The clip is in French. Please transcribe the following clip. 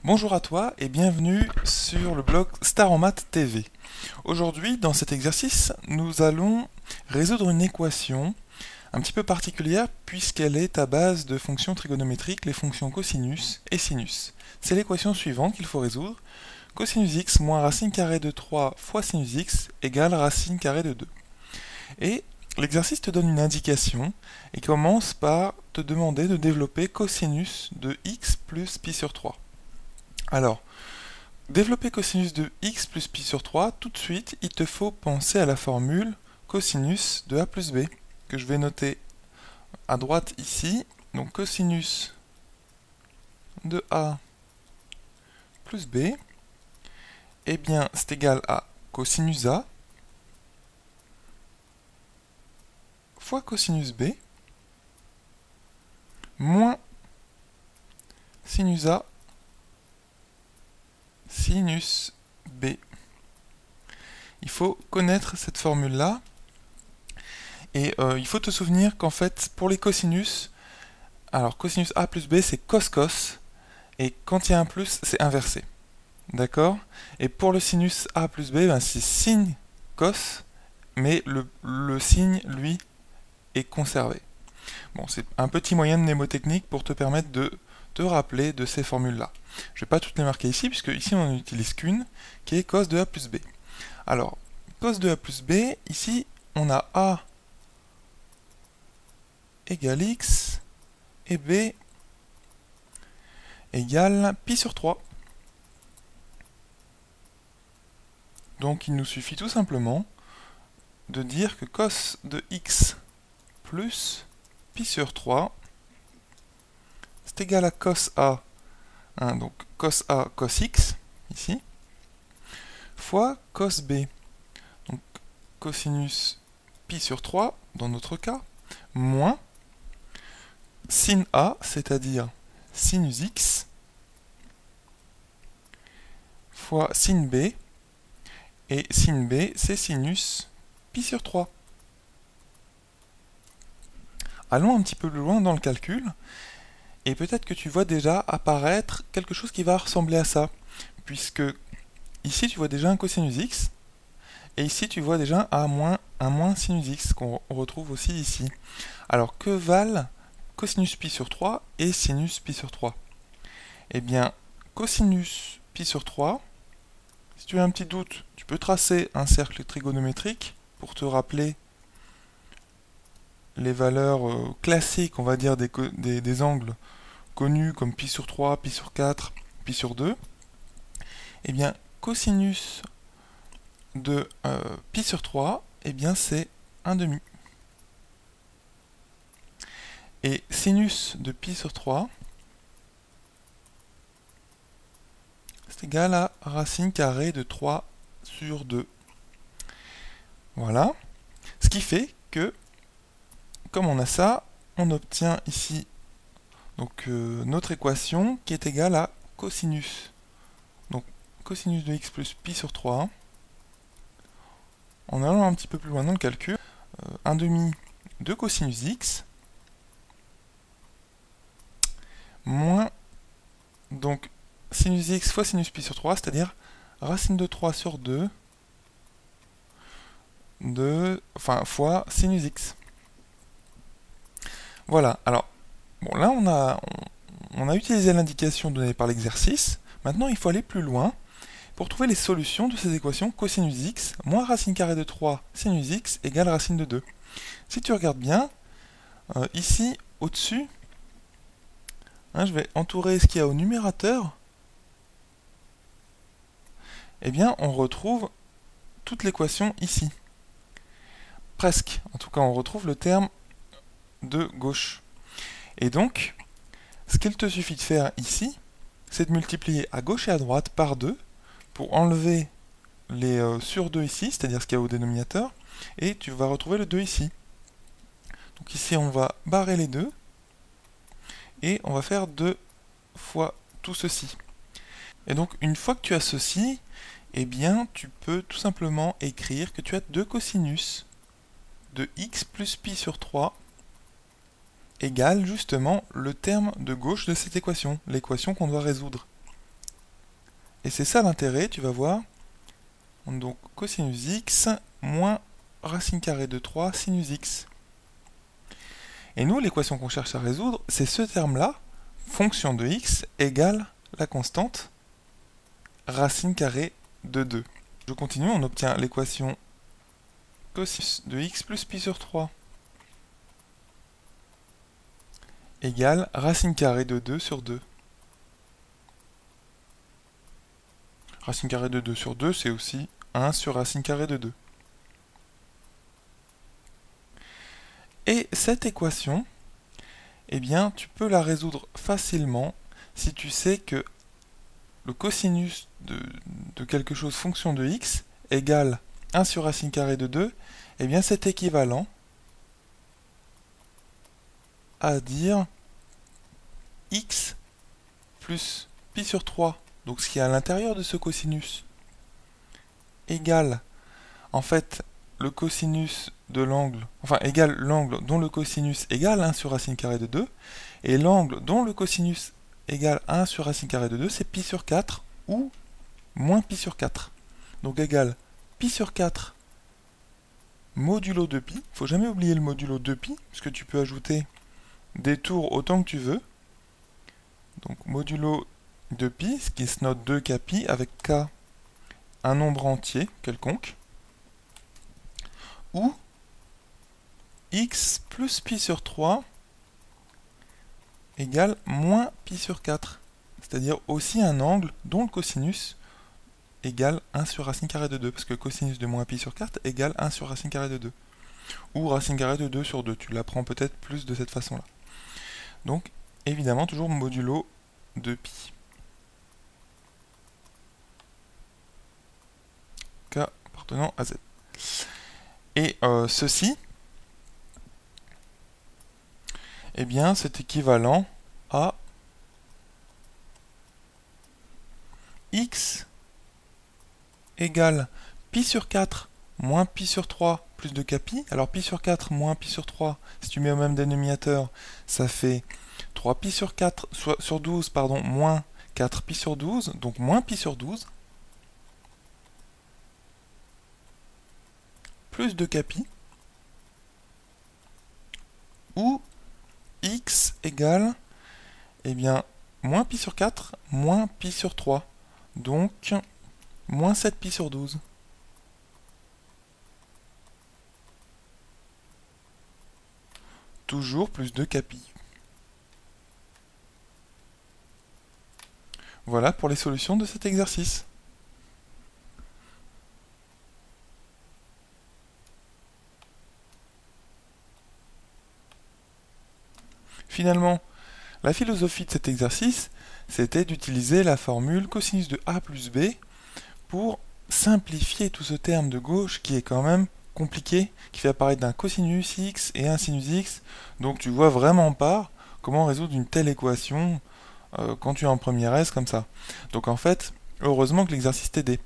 Bonjour à toi et bienvenue sur le blog Star en Maths TV. Aujourd'hui, dans cet exercice, nous allons résoudre une équation un petit peu particulière puisqu'elle est à base de fonctions trigonométriques, les fonctions cosinus et sinus. C'est l'équation suivante qu'il faut résoudre. Cosinus x moins racine carrée de 3 fois sinus x égale racine carrée de 2. Et l'exercice te donne une indication et commence par te demander de développer cosinus de x plus pi sur 3. Alors, développer cosinus de x plus pi sur 3, tout de suite, il te faut penser à la formule cosinus de a plus b, que je vais noter à droite ici. Donc cosinus de a plus b, eh bien, c'est égal à cosinus a fois cosinus b moins sinus a sinus b. Il faut connaître cette formule-là. Et il faut te souvenir qu'en fait, pour les cosinus, alors cosinus a plus b, c'est cos cos. Et quand il y a un plus, c'est inversé. D'accord? Et pour le sinus a plus b, ben, c'est sin cos, mais le signe, lui, est conservé. Bon, c'est un petit moyen de mnémotechnique pour te permettre de te rappeler de ces formules-là. Je ne vais pas toutes les marquer ici, puisque ici on n'en utilise qu'une, qui est cos de a plus b. Alors, cos de a plus b, ici on a a égale x et b égale pi sur 3. Donc il nous suffit tout simplement de dire que cos de x plus pi sur 3, c'est égal à cos a, hein, donc cos a cos x, ici, fois cos b, donc cosinus pi sur 3, dans notre cas, moins sin a, c'est-à-dire sinus x, fois sin b, et sin b, c'est sinus pi sur 3. Allons un petit peu plus loin dans le calcul, et peut-être que tu vois déjà apparaître quelque chose qui va ressembler à ça, puisque ici tu vois déjà un cosinus x, et ici tu vois déjà un moins sinus x, qu'on retrouve aussi ici. Alors que valent cosinus pi sur 3 et sinus pi sur 3? Eh bien, cosinus pi sur 3, si tu as un petit doute, tu peux tracer un cercle trigonométrique pour te rappeler les valeurs classiques, on va dire, des angles connus comme pi sur 3, pi sur 4, pi sur 2. Eh bien, cosinus de pi sur 3, eh bien, c'est 1 demi. Et sinus de pi sur 3, c'est égal à racine carrée de 3 sur 2. Voilà. Ce qui fait que, comme on a ça, on obtient ici donc, notre équation qui est égale à cosinus. Donc cosinus de x plus pi sur 3. En allant un petit peu plus loin dans le calcul, 1 demi de cosinus x moins donc sinus x fois sinus pi sur 3, c'est-à-dire racine de 3 sur 2 fois sinus x. Voilà, alors, bon là on a utilisé l'indication donnée par l'exercice. Maintenant il faut aller plus loin pour trouver les solutions de ces équations cosinus x moins racine carrée de 3 sinus x égale racine de 2. Si tu regardes bien, ici au-dessus, hein, je vais entourer ce qu'il y a au numérateur, eh bien on retrouve toute l'équation ici. Presque, en tout cas on retrouve le terme de gauche. Et donc, ce qu'il te suffit de faire ici, c'est de multiplier à gauche et à droite par 2 pour enlever les sur 2 ici, c'est-à-dire ce qu'il y a au dénominateur, et tu vas retrouver le 2 ici. Donc ici on va barrer les 2, et on va faire 2 fois tout ceci. Et donc une fois que tu as ceci, eh bien tu peux tout simplement écrire que tu as 2 cosinus de x plus pi sur 3 égale justement le terme de gauche de cette équation, l'équation qu'on doit résoudre. Et c'est ça l'intérêt, tu vas voir. Donc cosinus x moins racine carrée de 3 sinus x. Et nous, l'équation qu'on cherche à résoudre, c'est ce terme-là, fonction de x égale la constante racine carrée de 2. Je continue, on obtient l'équation cosinus de x plus pi sur 3 égale racine carrée de 2 sur 2. Racine carrée de 2 sur 2, c'est aussi 1 sur racine carrée de 2. Et cette équation, eh bien, tu peux la résoudre facilement si tu sais que le cosinus de quelque chose fonction de x égale 1 sur racine carrée de 2, eh bien c'est équivalent à dire x plus pi sur 3, donc ce qui est à l'intérieur de ce cosinus, égale en fait le cosinus de l'angle, enfin égale l'angle dont le cosinus égale 1 sur racine carrée de 2, et l'angle dont le cosinus égale 1 sur racine carrée de 2, c'est pi sur 4 ou moins pi sur 4. Donc égale pi sur 4 modulo 2pi. Il ne faut jamais oublier le modulo 2pi, puisque tu peux ajouter des tours autant que tu veux. Donc modulo 2pi, ce qui se note 2kpi, avec k un nombre entier quelconque, ou x plus pi sur 3 égale moins pi sur 4, c'est-à-dire aussi un angle dont le cosinus égale 1 sur racine carrée de 2, parce que cosinus de moins pi sur 4 égale 1 sur racine carrée de 2. Ou racine carrée de 2 sur 2, tu l'apprends peut-être plus de cette façon-là. Donc, évidemment, toujours modulo de pi. K appartenant à Z. Et ceci, eh bien, c'est équivalent à x égale pi sur 4 moins pi sur 3 plus 2kpi. Alors pi sur 4 moins pi sur 3, si tu mets au même dénominateur, ça fait 3 pi sur 4 sur 12, pardon, moins 4 pi sur 12, donc moins pi sur 12, plus 2kpi, ou x égale, eh bien, moins pi sur 4 moins pi sur 3, donc moins 7 pi sur 12. Toujours plus 2kpi. Voilà pour les solutions de cet exercice. Finalement, la philosophie de cet exercice, c'était d'utiliser la formule cosinus de a plus b pour simplifier tout ce terme de gauche qui est quand même compliqué, qui fait apparaître d'un cosinus x et un sinus x. Donc tu vois vraiment pas comment résoudre une telle équation quand tu es en première S comme ça. Donc en fait, heureusement que l'exercice t'aidait.